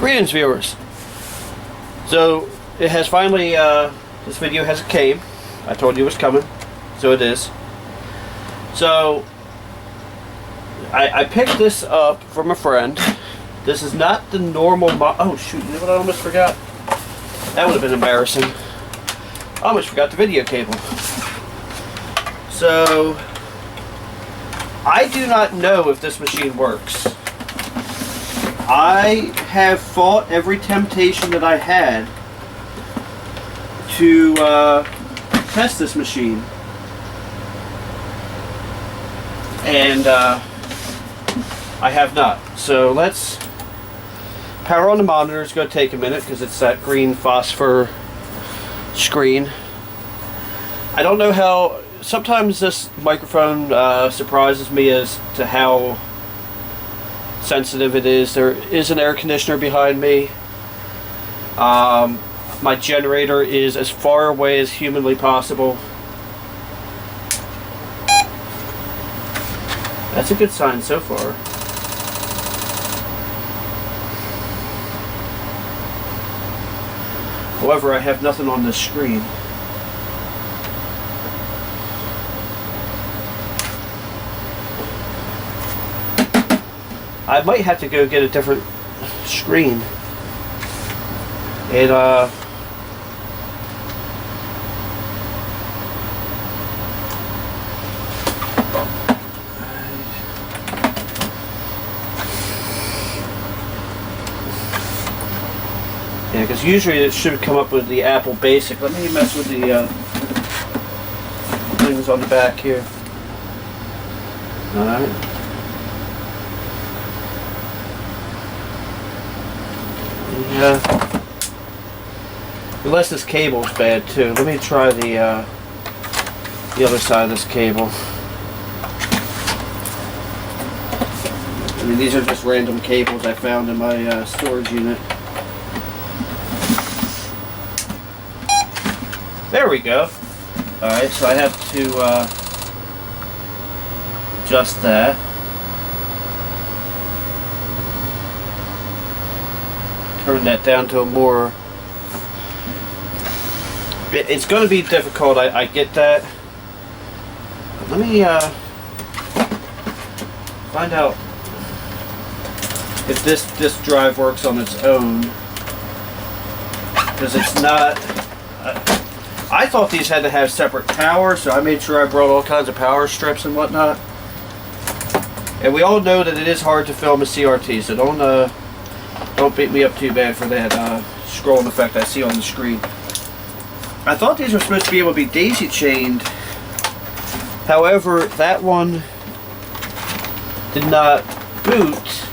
Greetings, viewers. So it has finally, this video has came. I told you it was coming, so it is. So I picked this up from a friend. This is not the normal oh shoot, you know what I almost forgot? That would have been embarrassing. I almost forgot the video cable. So I do not know if this machine works. I have fought every temptation that I had to test this machine, and I have not. So let's power on the monitor. It's going to take a minute because it's that green phosphor screen. I don't know how. Sometimes this microphone surprises me as to how sensitive it is. There is an air conditioner behind me. My generator is as far away as humanly possible. That's a good sign so far. However, I have nothing on this screen. I might have to go get a different screen. And yeah, because usually it should come up with the Apple Basic. Let me mess with the things on the back here. Alright. Yeah. Unless this cable's bad too. Let me try the other side of this cable. I mean, these are just random cables I found in my storage unit. There we go. Alright, so I have to adjust that. Turn that down to a more... It's going to be difficult, I get that. Let me find out if this drive works on its own. Because it's not... I thought these had to have separate power, so I made sure I brought all kinds of power strips and whatnot. And we all know that it is hard to film a CRT, so don't beat me up too bad for that scrolling effect I see on the screen. I thought these were supposed to be able to be daisy chained. However, that one did not boot.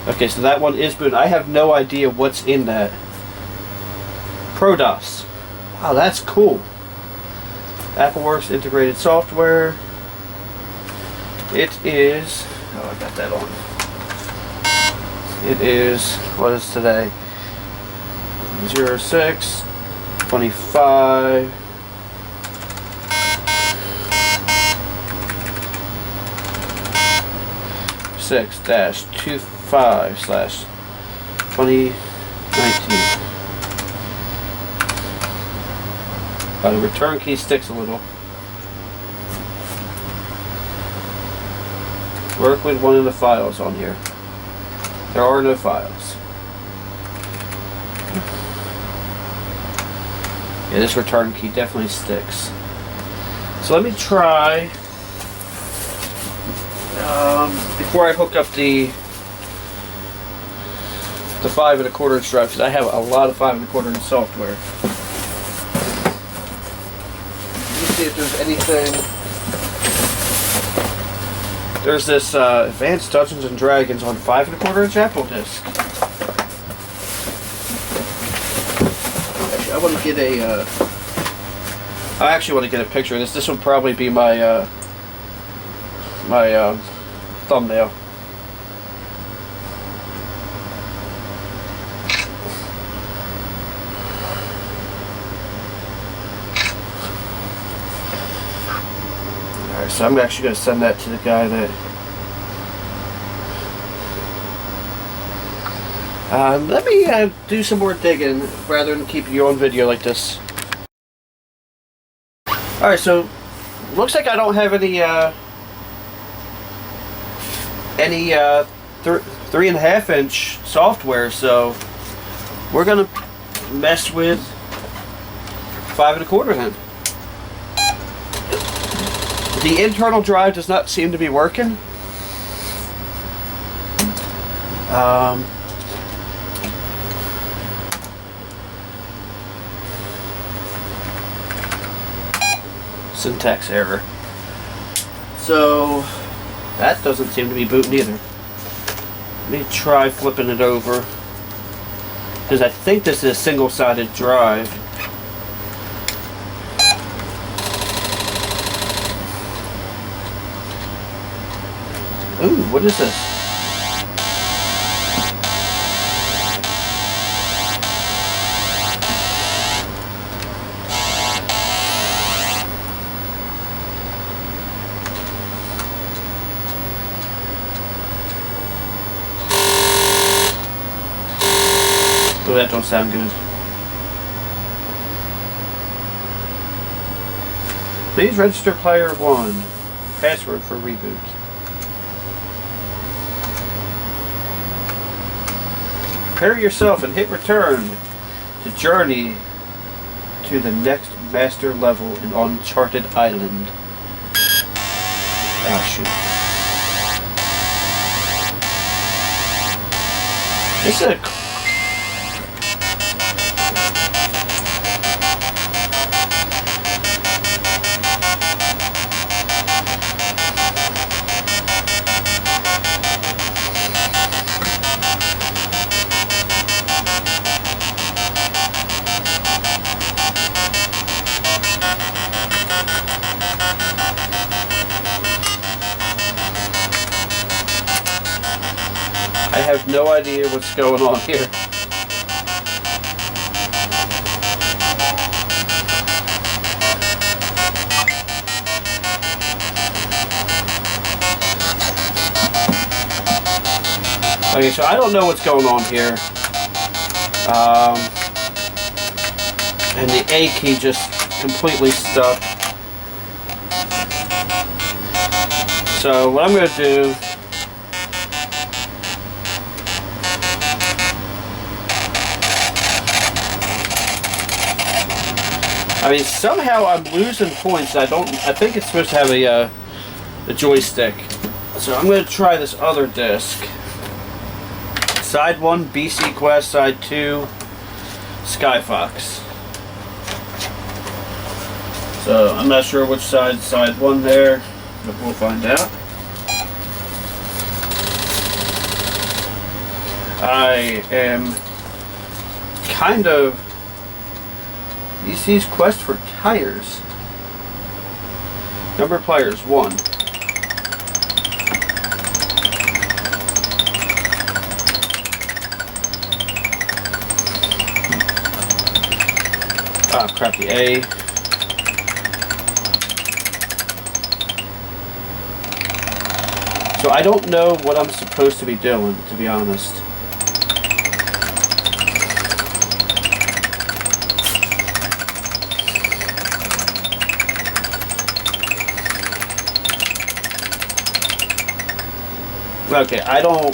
Okay, so that one is booting. I have no idea what's in that. ProDOS. Wow, that's cool. AppleWorks integrated software. It is, oh, I got that on. It is, what is today? 06/25. /25/2019. The return key sticks a little. Work with one of the files on here. There are no files. Yeah, this return key definitely sticks. So let me try, before I hook up the 5 1/4 inch drive, because I have a lot of 5 1/4 inch software. Let me see if there's anything. There's this Advanced Dungeons and Dragons on 5 1/4 inch Apple disc. Actually, I want to get a. I actually want to get a picture of this. This will probably be my thumbnail. So I'm actually going to send that to the guy that Let me do some more digging rather than keep you on video like this. Alright, so looks like I don't have any 3.5 inch software, so we're gonna mess with 5.25 then. The internal drive does not seem to be working. Syntax error. So that doesn't seem to be booting either. Let me try flipping it over, because I think this is a single-sided drive. Ooh, what is this? Oh, that don't sound good. Please register player 1. Password for reboot. Prepare yourself and hit return to journey to the next master level in Uncharted Island. Ah, shoot. This is a... I have no idea what's going on here. Okay, so I don't know what's going on here. And the A key just completely stuck. So what I'm going to do... I mean, somehow I'm losing points. I think it's supposed to have a joystick. So I'm going to try this other disc. Side 1, BC Quest. Side 2, Sky Fox. So I'm not sure which side's side 1 there, but we'll find out. I am kind of... EC's Quest for Tires. Number of players, 1. Ah, crap, the A. So I don't know what I'm supposed to be doing, to be honest. Okay, I don't...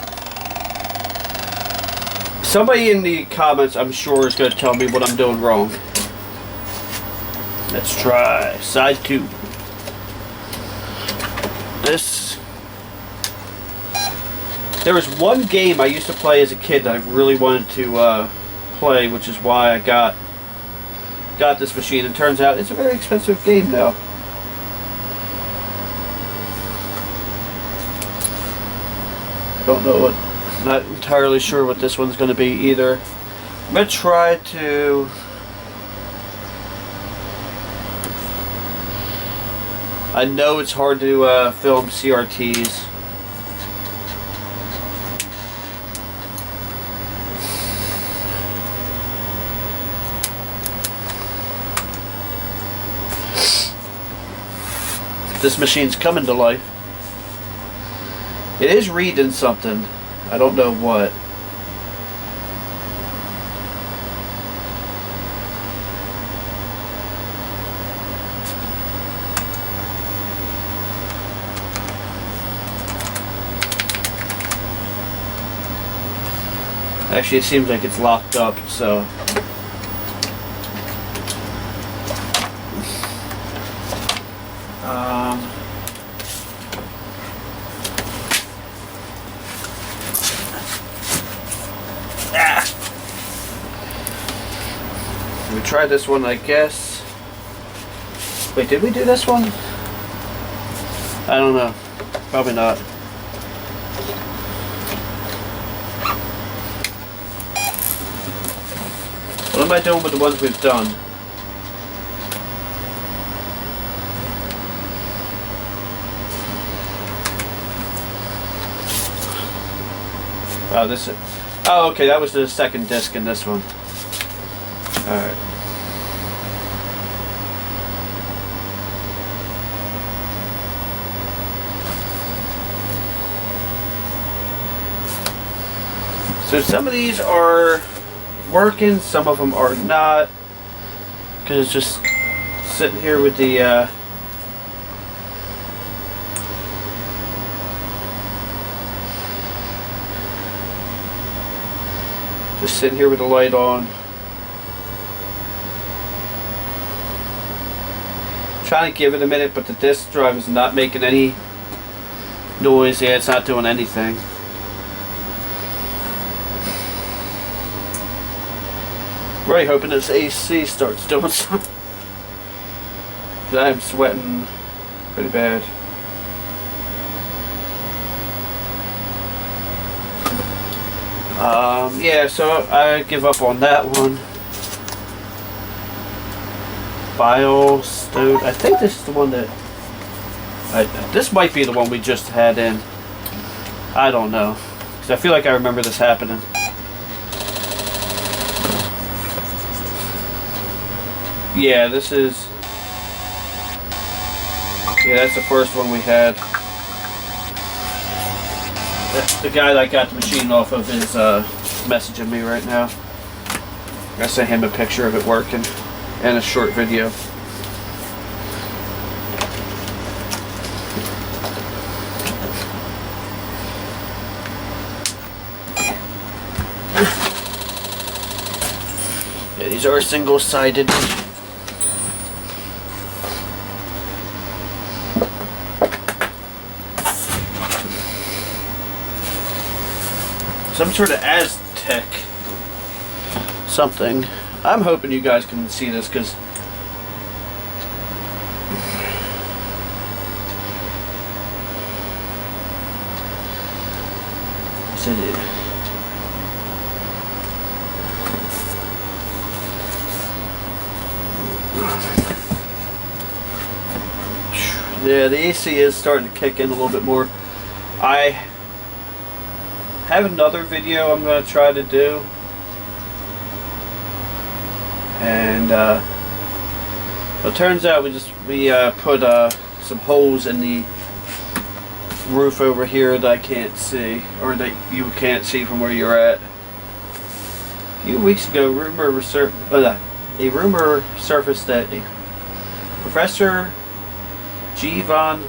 Somebody in the comments, I'm sure, is going to tell me what I'm doing wrong. Let's try side 2. This... There was one game I used to play as a kid that I really wanted to play, which is why I got this machine. It turns out it's a very expensive game now. Don't know what, not entirely sure what this one's going to be either. I'm going to try to... I know it's hard to film CRTs. This machine's coming to life. It is reading something. I don't know what. Actually, it seems like it's locked up, so. We tried this one, I guess. Wait, did we do this one? I don't know. Probably not. What am I doing with the ones we've done? Oh, this is. Oh, okay, that was the second disc in this one. Alright. So some of these are working, some of them are not, because it's just sitting here with the just sitting here with the light on. Trying to give it a minute, but the disk drive is not making any noise. Yeah, it's not doing anything. Really hoping this AC starts doing something. Because I'm sweating pretty bad. Yeah, so I give up on that one. Bile stowed. I think this is the one that. This might be the one we just had in. I don't know. Because I feel like I remember this happening. Yeah, this is. Yeah, that's the first one we had. That's the guy that got the machine off of is messaging me right now. I sent him a picture of it working and a short video. Yeah, these are single-sided. Some sort of Aztec something. I'm hoping you guys can see this because yeah, the AC is starting to kick in a little bit more. I have another video I'm going to try to do, and it turns out we put some holes in the roof over here that I can't see, or that you can't see from where you're at. A few weeks ago, a rumor surfaced that a Professor G. Von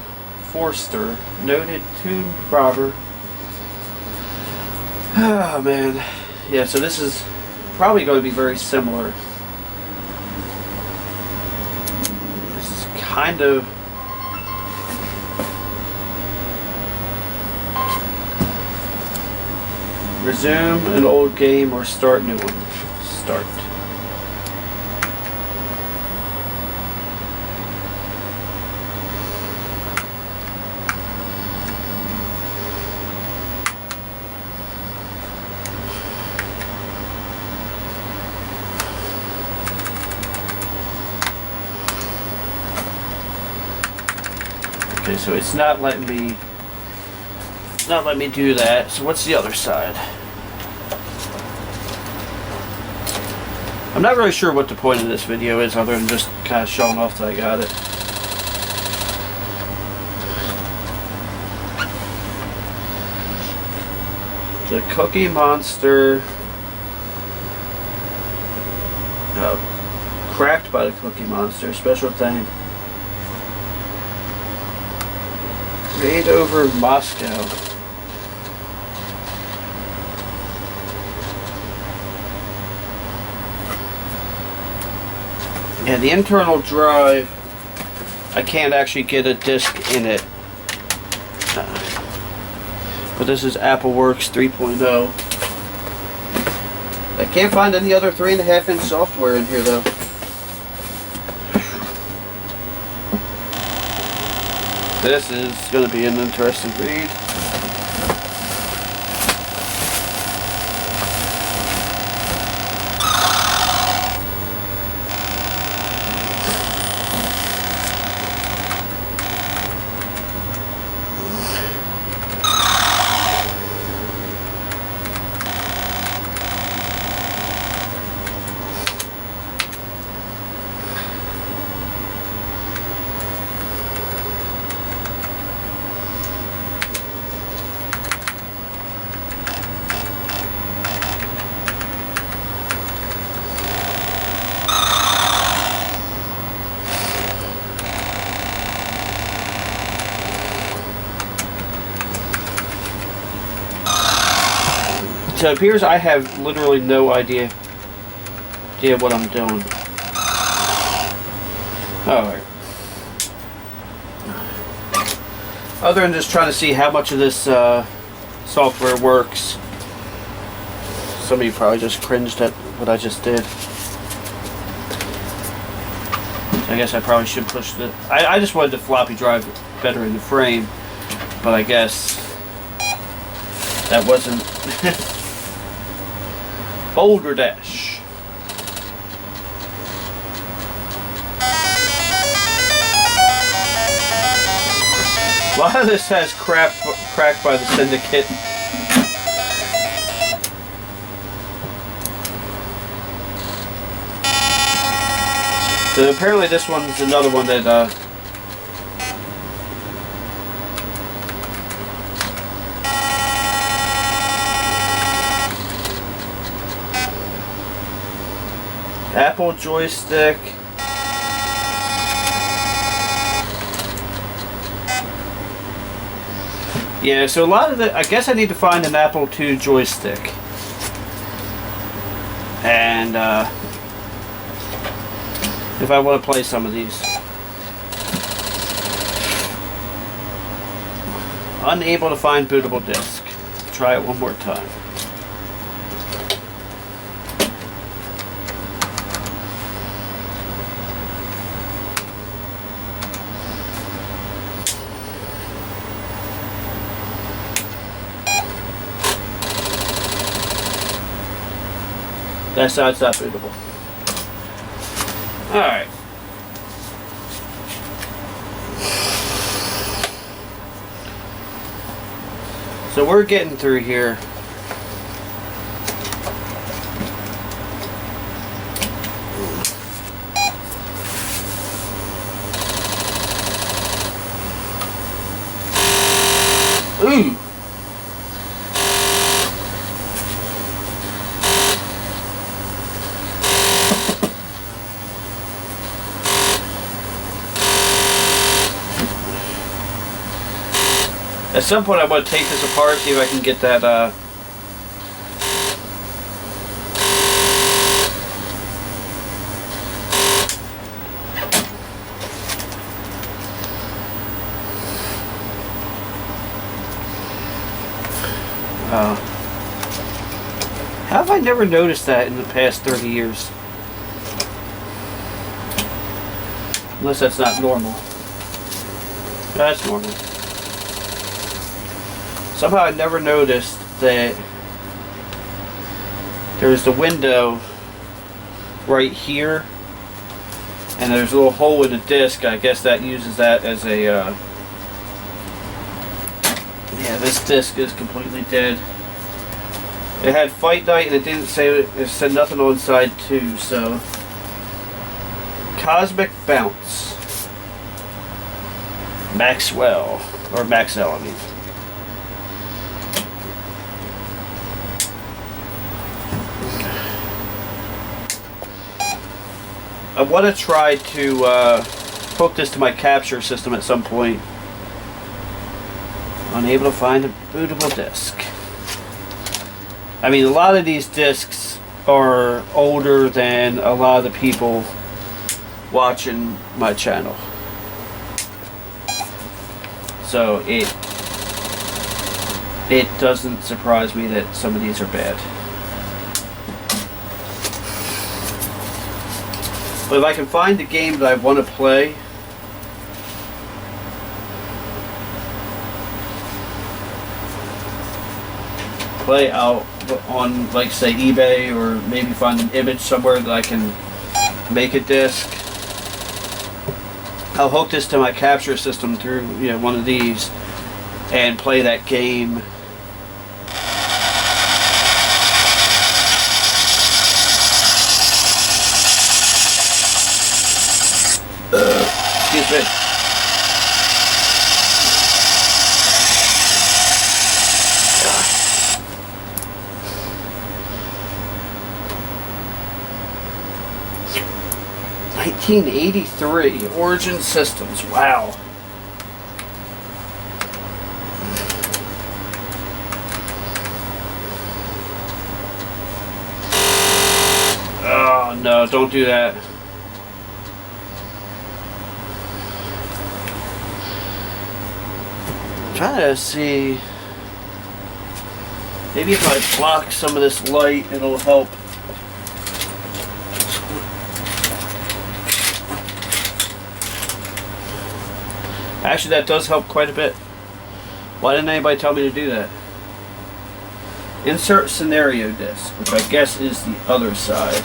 Forster, noted tomb robber. Oh man, yeah. So this is probably going to be very similar. This is kind of resume an old game or start new one. Start. Okay, so it's not letting me do that. So what's the other side? I'm not really sure what the point of this video is other than just kind of showing off that I got it. The Cookie Monster. Oh, cracked by the Cookie Monster. Special thing. Raid over Moscow. Yeah, the internal drive, I can't actually get a disc in it. But this is Apple Works 3.0. I can't find any other 3.5-inch software in here though. This is going to be an interesting read. So it appears I have literally no idea what I'm doing. Alright. Other than just trying to see how much of this software works. Some of you probably just cringed at what I just did. I guess I probably should push the... I just wanted the floppy drive better in the frame. But I guess that wasn't... Boulder Dash. A lot of this has cracked by the syndicate. So apparently this one's another one that Apple joystick. Yeah, so a lot of I guess I need to find an Apple II joystick. And if I want to play some of these. Unable to find bootable disc. Try it one more time. That side's not bootable. Alright. So we're getting through here. Ooh! At some point I want to take this apart, see if I can get that how have I never noticed that in the past 30 years? Unless that's not normal. That's normal. Somehow I never noticed that there's the window right here and there's a little hole in the disc. I guess that uses that as a yeah, this disc is completely dead. It had Fight Night and it didn't say, it said nothing on side 2, so Cosmic Bounce Maxwell, or Maxell I mean. I want to try to hook this to my capture system at some point. Unable to find a bootable disc. I mean, a lot of these discs are older than a lot of the people watching my channel. So it doesn't surprise me that some of these are bad. But if I can find the game that I want to play, out on, like, say, eBay, or maybe find an image somewhere that I can make a disc. I'll hook this to my capture system through, you know, one of these and play that game. Excuse me. $1983 Origin Systems. Wow. Oh no, don't do that. I'm trying to see. Maybe if I block some of this light, it'll help. Actually, that does help quite a bit. Why didn't anybody tell me to do that? Insert scenario disc, which I guess is the other side.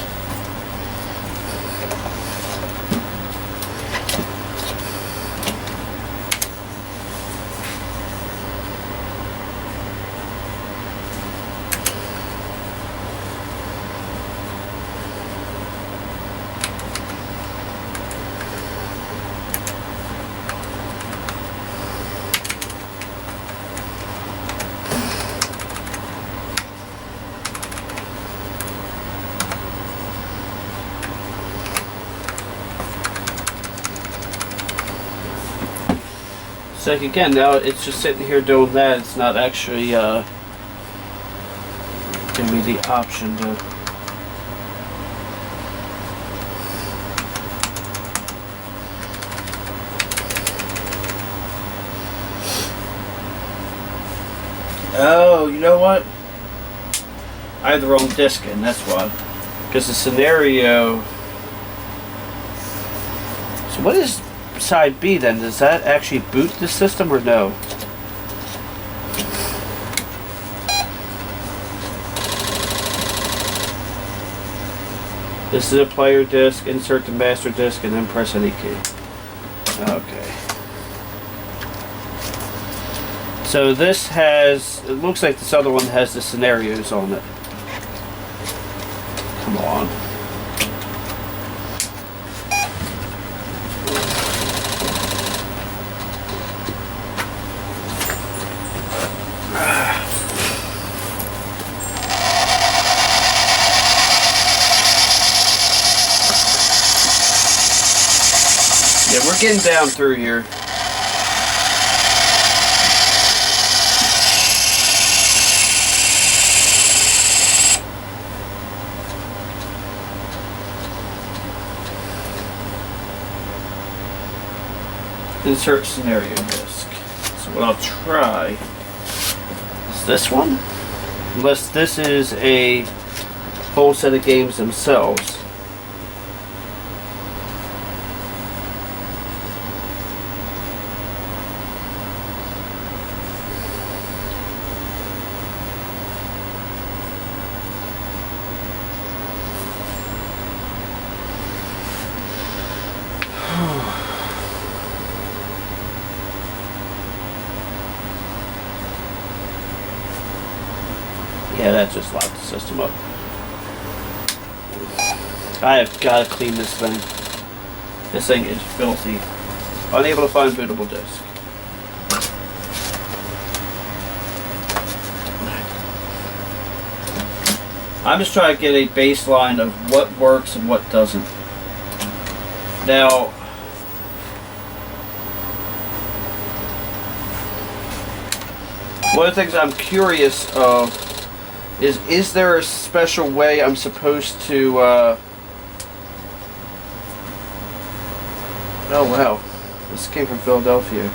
So like, again, now it's just sitting here doing that. It's not actually giving me the option to. Oh, you know what? I have the wrong disc in, that's why. Because the scenario. So what is side B then? Does that actually boot the system or no? This is a player disc. Insert the master disc and then press any key. Okay. So this has, it looks like this other one has the scenarios on it. Come on. Yeah, we're getting down through here. Insert scenario disc. So what I'll try is this one. Unless this is a whole set of games themselves. Yeah, that just locked the system up. I have got to clean this thing. This thing is filthy. Unable to find bootable disk. I'm just trying to get a baseline of what works and what doesn't. Now, one of the things I'm curious of is there a special way I'm supposed to Oh wow, this came from Philadelphia.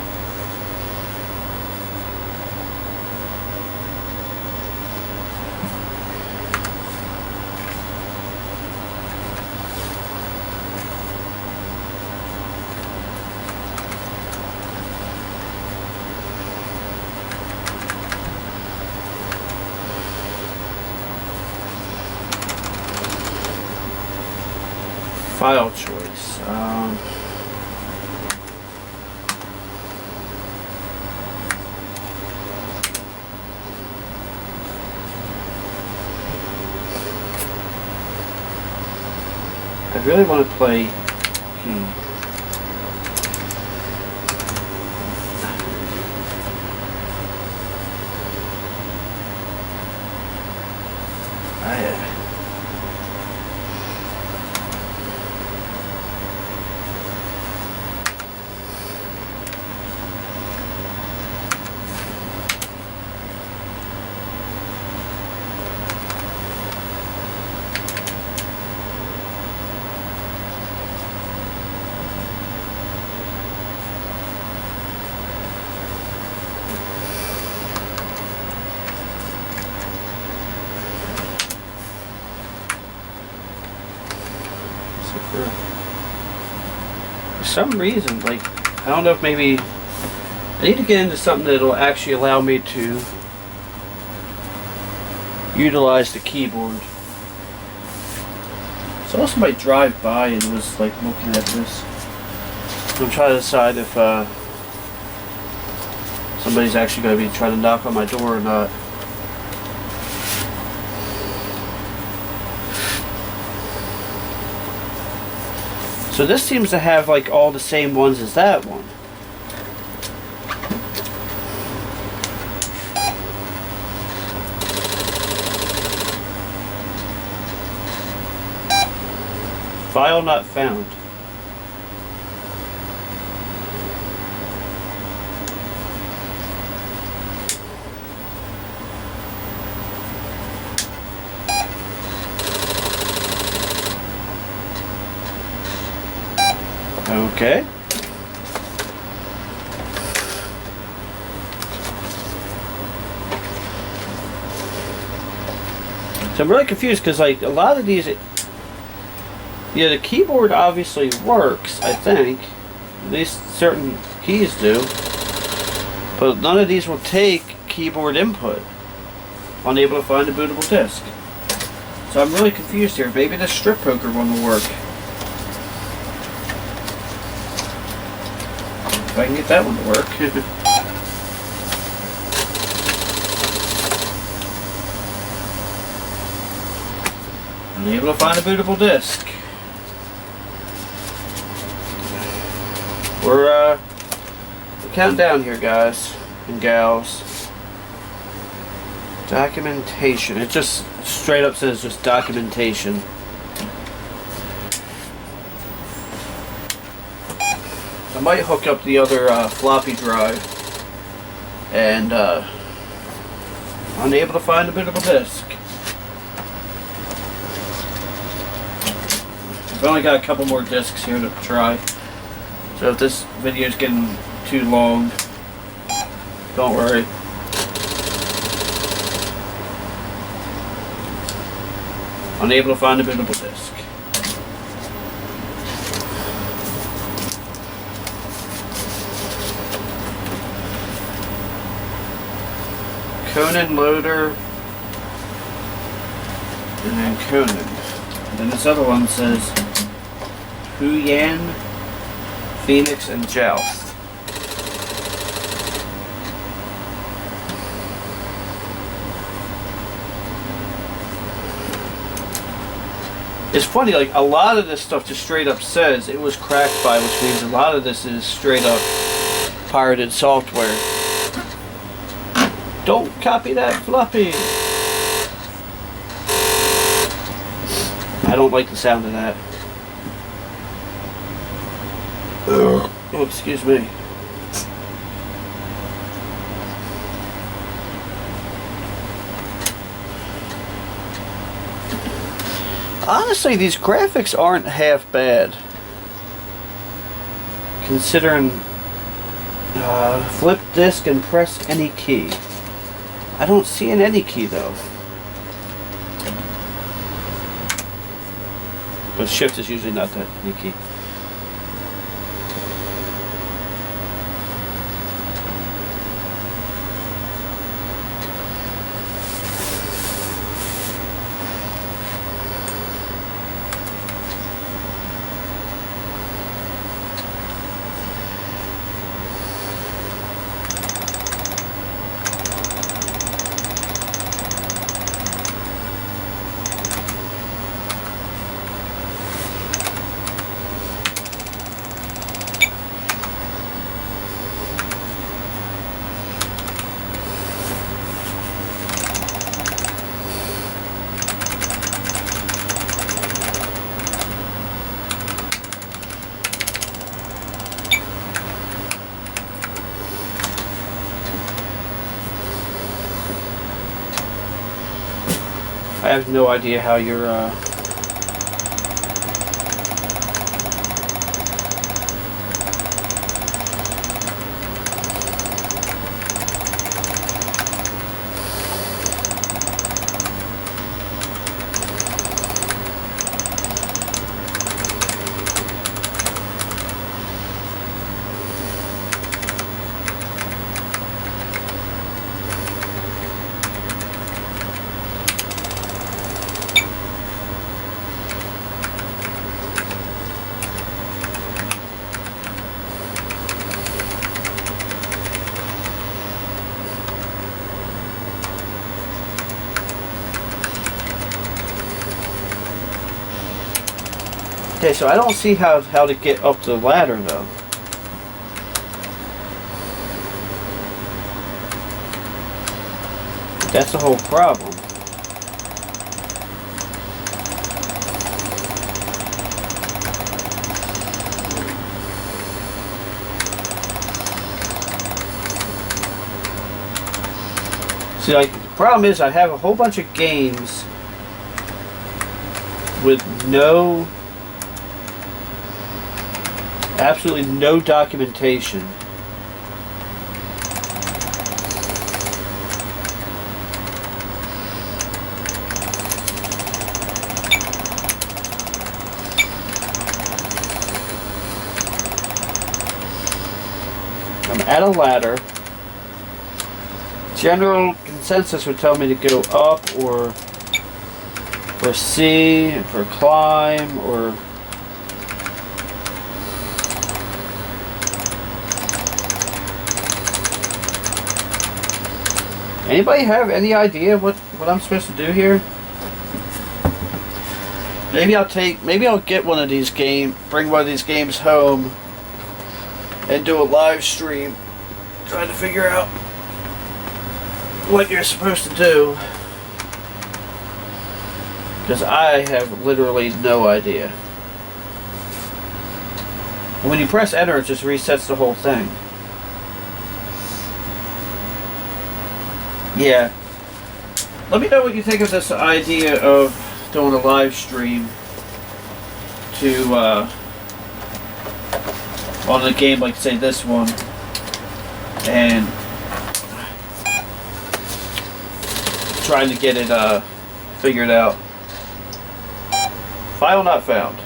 File choice. I really want to play. For some reason, like, I don't know if maybe I need to get into something that'll actually allow me to utilize the keyboard. So somebody drive by and was like looking at this. I'm trying to decide if somebody's actually going to be trying to knock on my door or not. So this seems to have like all the same ones as that one. File not found. Okay. So I'm really confused because like a lot of these, yeah, the keyboard obviously works, I think. At least certain keys do. But none of these will take keyboard input. Unable to find a bootable disk. So I'm really confused here. Maybe the strip poker one will work. If I can get that one to work. Unable to find a bootable disk. We're counting down here, guys and gals. Documentation. It just straight up says just documentation. I might hook up the other floppy drive and unable to find a bootable disk. I've only got a couple more discs here to try. So if this video is getting too long, don't worry. Unable to find a bootable disk. Conan loader, and then Conan. And then this other one says Huyan, Phoenix, and Joust. It's funny, like a lot of this stuff just straight up says it was cracked by, which means a lot of this is straight up pirated software. Don't copy that floppy. I don't like the sound of that. Oh, excuse me. Honestly, these graphics aren't half bad. considering flip disk and press any key. I don't see an any key though. But shift is usually not that any key. I have no idea how you're okay, so I don't see how to get up the ladder though. That's the whole problem. See, like, the problem is I have a whole bunch of games with absolutely no documentation. I'm at a ladder. General consensus would tell me to go up or C for climb or anybody have any idea what I'm supposed to do here? Maybe I'll get one of these bring one of these games home and do a live stream trying to figure out what you're supposed to do, because I have literally no idea. When you press enter, it just resets the whole thing. Yeah. Let me know what you think of this idea of doing a live stream to on a game like, say, this one, and trying to get it figured out. File not found.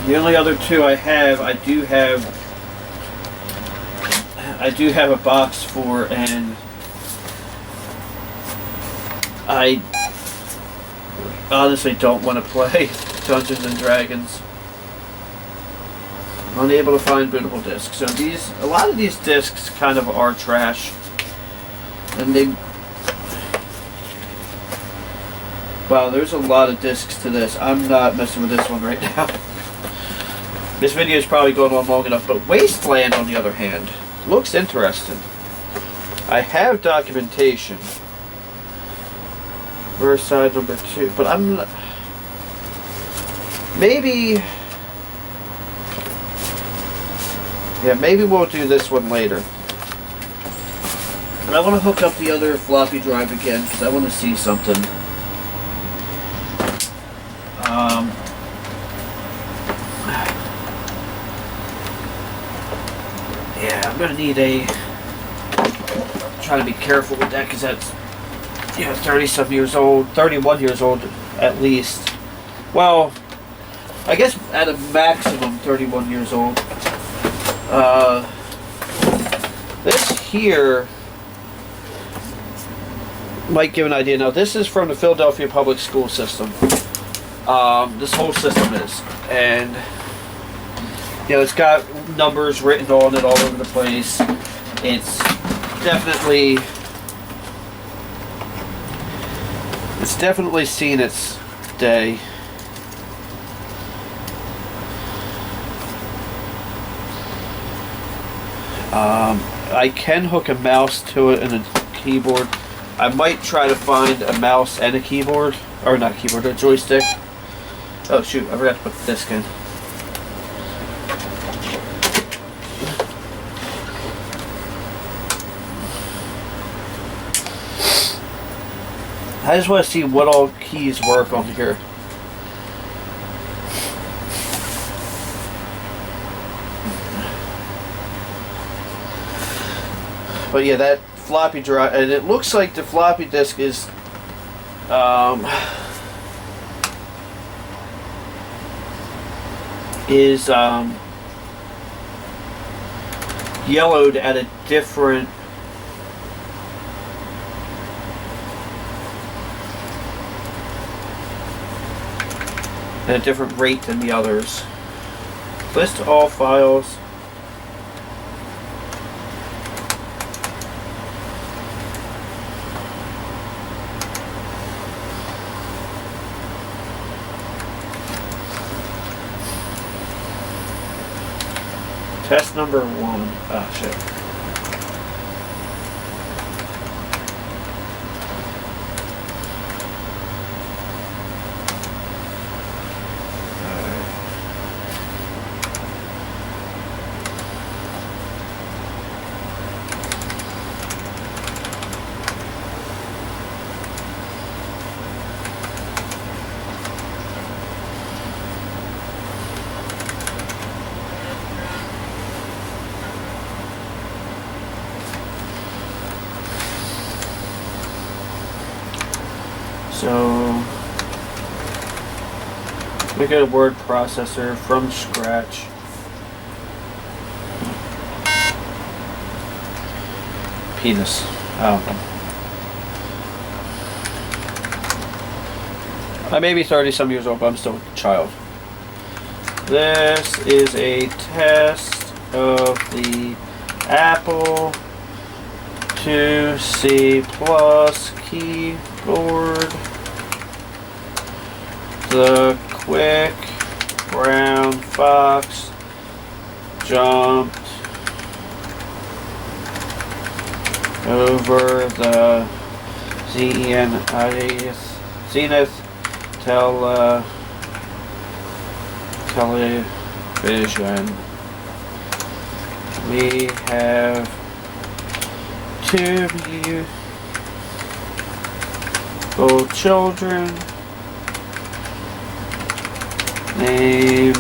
The only other two I do have a box for, and I honestly don't want to play Dungeons and Dragons. I'm unable to find bootable discs. So a lot of these discs kind of are trash, and wow, there's a lot of discs to this. I'm not messing with this one right now. This video is probably going on long enough, but Wasteland, on the other hand, looks interesting. I have documentation. Versailles number 2, but I'm not, maybe Yeah, maybe we'll do this one later. But I want to hook up the other floppy drive again because I want to see something. Yeah, I'm gonna need a. Try to be careful with that because that's 30-some years old, 31 years old at least. Well, I guess at a maximum 31 years old. This here might give an idea. Now this is from the Philadelphia public school system. This whole system is, and it's got numbers written on it all over the place. It's definitely seen its day. I can hook a mouse to it and a keyboard. I might try to find a mouse and a keyboard, or not a keyboard, a joystick. Oh shoot, I forgot to put the disc in. I just want to see what all keys work on here. But yeah, that floppy drive, and it looks like the floppy disk is yellowed at a different rate than the others. List all files. Test number 1. Ah, shit. So, we get a word processor from scratch. Penis. Oh. I may be 30-some years old, but I'm still a child. This is a test of the Apple IIC Plus keyboard. The quick brown fox jumped over the Zenith television. We have two beautiful children named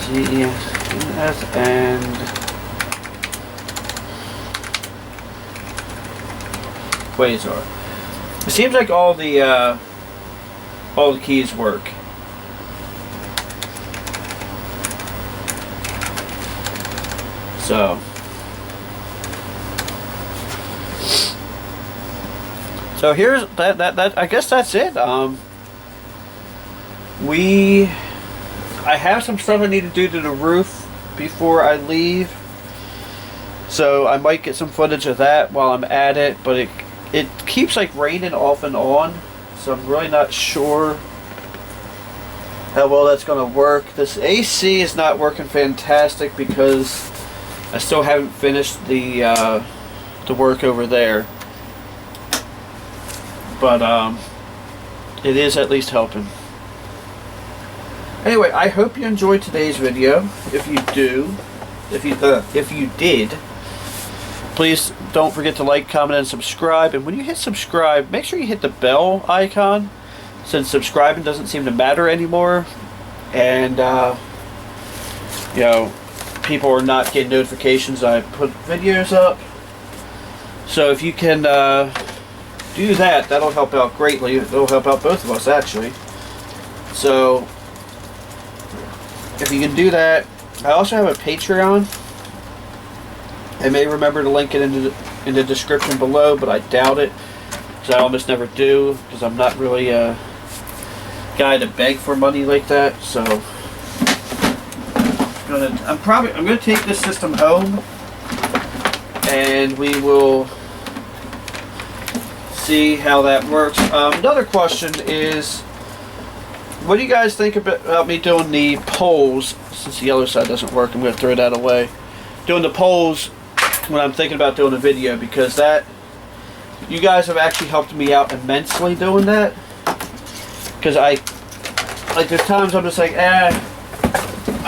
Zenith and Quasar. It seems like all the keys work. So here's that I guess that's it. I have some stuff I need to do to the roof before I leave. So I might get some footage of that while I'm at it, but it keeps like raining off and on, so I'm really not sure how well that's going to work. This AC is not working fantastic because I still haven't finished the work over there, but it is at least helping. Anyway, I hope you enjoyed today's video. If you did, please don't forget to like, comment, and subscribe. And when you hit subscribe, make sure you hit the bell icon, since subscribing doesn't seem to matter anymore. And you know, people are not getting notifications I put videos up. So if you can do that, that'll help out greatly. It'll help out both of us, actually. So if you can do that. I also have a Patreon. I may remember to link it in the description below, but I doubt it, because I almost never do, because I'm not really a guy to beg for money like that. So I'm gonna take this system home, and we will see how that works. Another question is, what do you guys think about me doing the polls? Since the yellow side doesn't work, I'm going to throw that away. Doing the polls when I'm thinking about doing a video, because that, you guys have actually helped me out immensely doing that. Because there's times I'm just like, I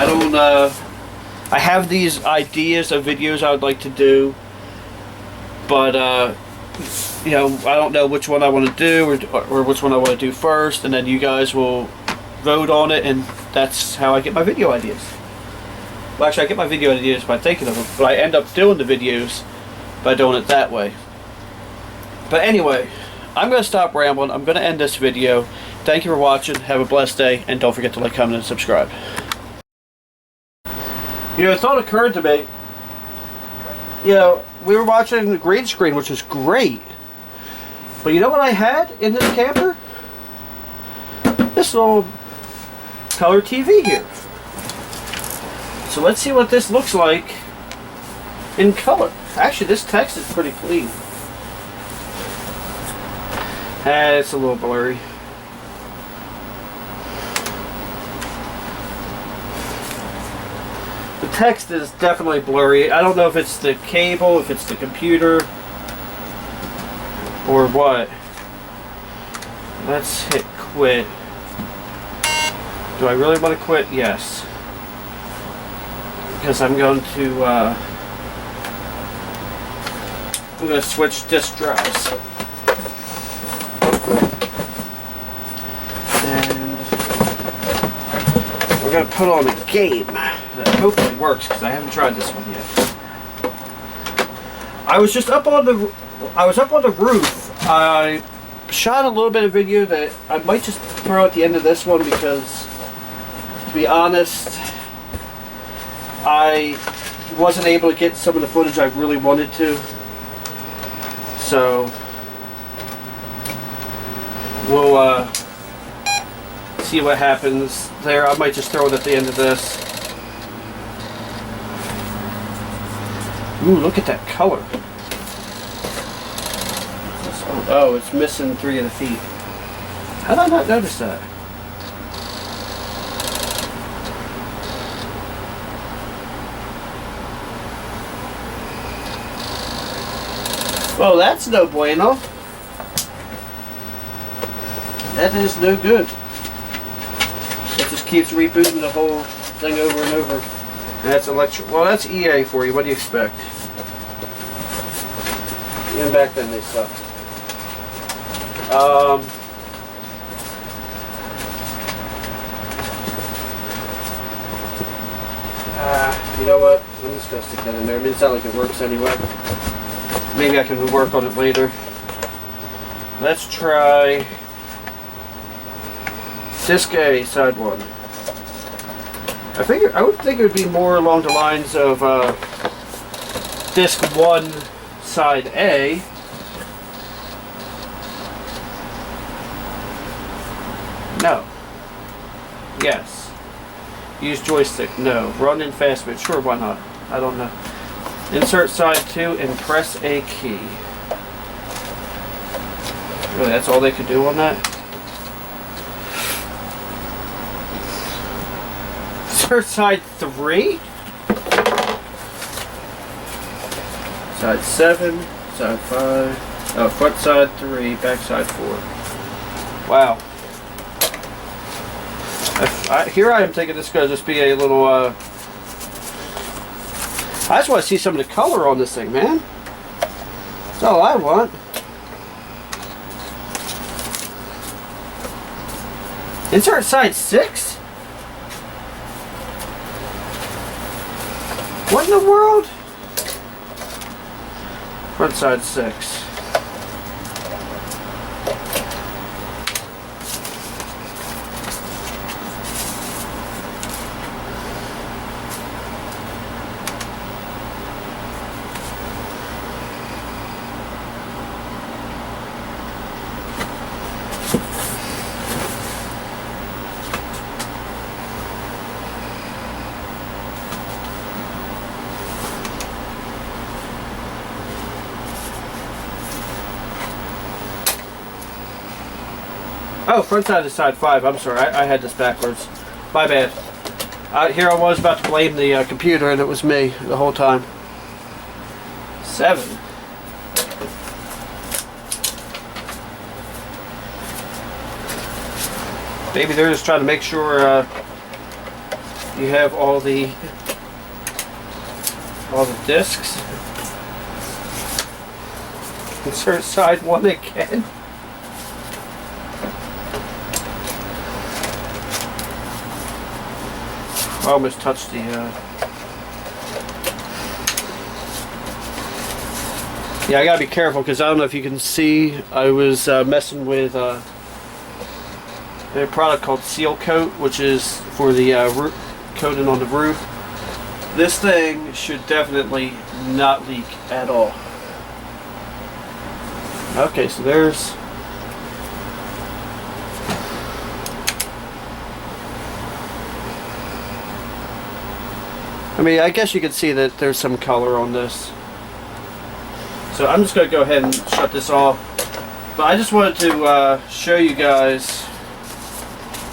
don't, I have these ideas of videos I would like to do, but, you know, I don't know which one I want to do, or which one I want to do first, and then you guys will vote on it, and that's how I get my video ideas. Well, actually, I get my video ideas by thinking of them, but I end up doing the videos by doing it that way. But anyway, I'm going to stop rambling. I'm going to end this video. Thank you for watching. Have a blessed day, and don't forget to like, comment, and subscribe. You know, a thought occurred to me. You know, we were watching the green screen, which is great. But you know what I had in this camper? This little color TV here. So let's see what this looks like in color. Actually, this text is pretty clean. It's a little blurry. The text is definitely blurry. I don't know if it's the cable, if it's the computer, or what. Let's hit quit. Do I really want to quit? Yes. Because I'm going to switch disk drives. And we're going to put on a game that hopefully works, because I haven't tried this one yet. I was up on the roof. I shot a little bit of video that I might just throw at the end of this one, because to be honest, I wasn't able to get some of the footage I really wanted to. So we'll see what happens there. I might just throw it at the end of this. Ooh, look at that color. Oh, it's missing 3 of the feet. How did I not notice that? Well, that's no bueno. That is no good. It just keeps rebooting the whole thing over and over. And that's electric. Well, that's EA for you. What do you expect? Even back then they sucked. You know what? I'm just going to stick that in there. I mean, it's not like it works anyway. Maybe I can work on it later. Let's try Disc A, side 1. I would think it would be more along the lines of Disc 1, side A. No. Yes. Use joystick. No. Run in fast mode. Sure, why not? I don't know. Insert side 2 and press a key. Really, that's all they could do on that? Insert side 3? Side 7, side 5, oh, front side 3, back side 4. Wow. Here I am thinking this is going to just be a little, I just want to see some of the color on this thing, man. That's all I want. Insert side 6? What in the world? Front side 6. Oh, front side is side 5. I'm sorry, I had this backwards. My bad. Here I was about to blame the computer, and it was me the whole time. 7. Maybe they're just trying to make sure you have all the discs. Insert side 1 again. I almost touched the yeah, I gotta be careful because I don't know if you can see, I was messing with a product called Seal Coat, which is for the coating on the roof. This thing should definitely not leak at all. Okay, so there's I mean, I guess you can see that there's some color on this. So I'm just going to go ahead and shut this off. But I just wanted to show you guys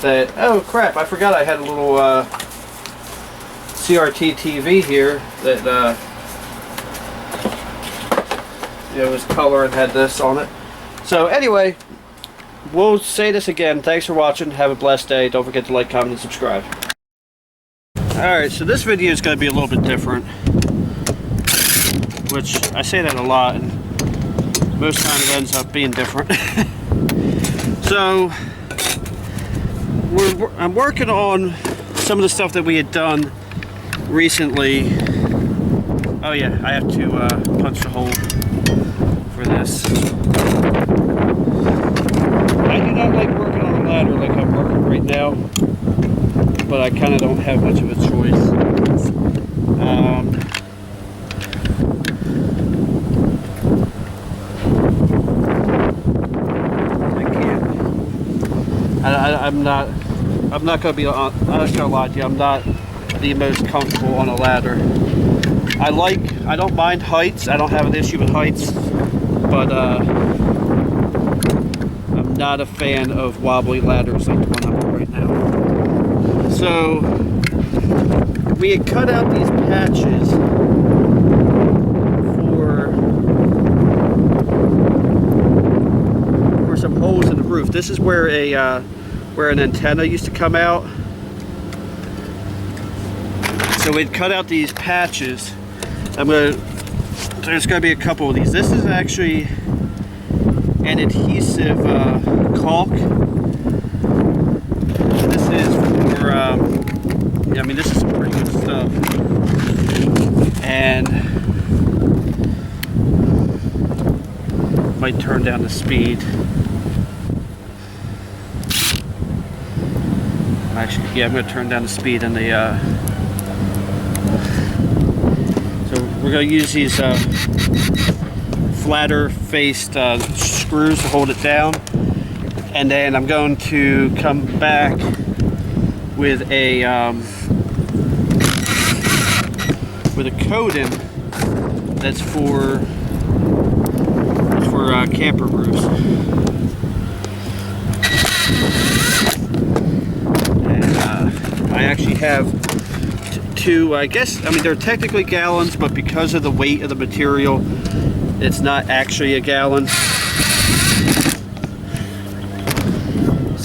that, oh crap, I forgot I had a little CRT TV here that was color and had this on it. So anyway, we'll say this again. Thanks for watching. Have a blessed day. Don't forget to like, comment, and subscribe. Alright, so this video is going to be a little bit different, which I say that a lot, and most time it ends up being different. So, I'm working on some of the stuff that we had done recently. Oh yeah, I have to punch the hole for this. I do not like working on a ladder like I'm working right now, but I kind of don't have much of a choice. I can't. I'm not gonna be. I'm not gonna lie to you. I'm not the most comfortable on a ladder. I don't mind heights. I don't have an issue with heights, but I'm not a fan of wobbly ladders like the one I'm on right now. So we had cut out these patches for some holes in the roof. This is where an antenna used to come out. So we'd cut out these patches. There's going to be a couple of these. This is actually an adhesive caulk. This is for, I mean, this is some pretty good stuff. And might turn down the speed. Actually, yeah, I'm going to turn down the speed in the, so we're going to use these flatter faced screws to hold it down. And then I'm going to come back with a coating that's for camper roofs. And I actually have two, I mean they're technically gallons, but because of the weight of the material, it's not actually a gallon.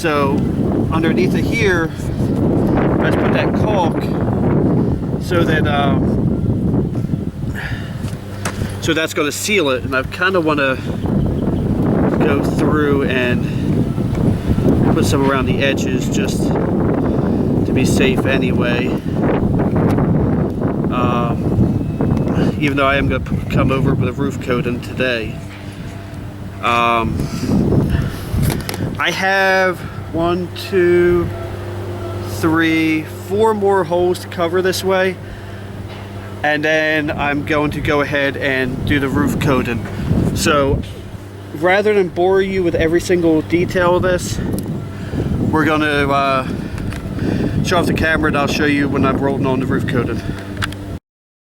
So underneath it here, let's put that caulk so that so that's going to seal it, and I kind of want to go through and put some around the edges just to be safe anyway. Even though I am going to come over with a roof coating today. I have 1, 2, 3, 4 more holes to cover this way, and then I'm going to go ahead and do the roof coating. So rather than bore you with every single detail of this, we're going to shut off the camera and I'll show you when I'm rolling on the roof coating.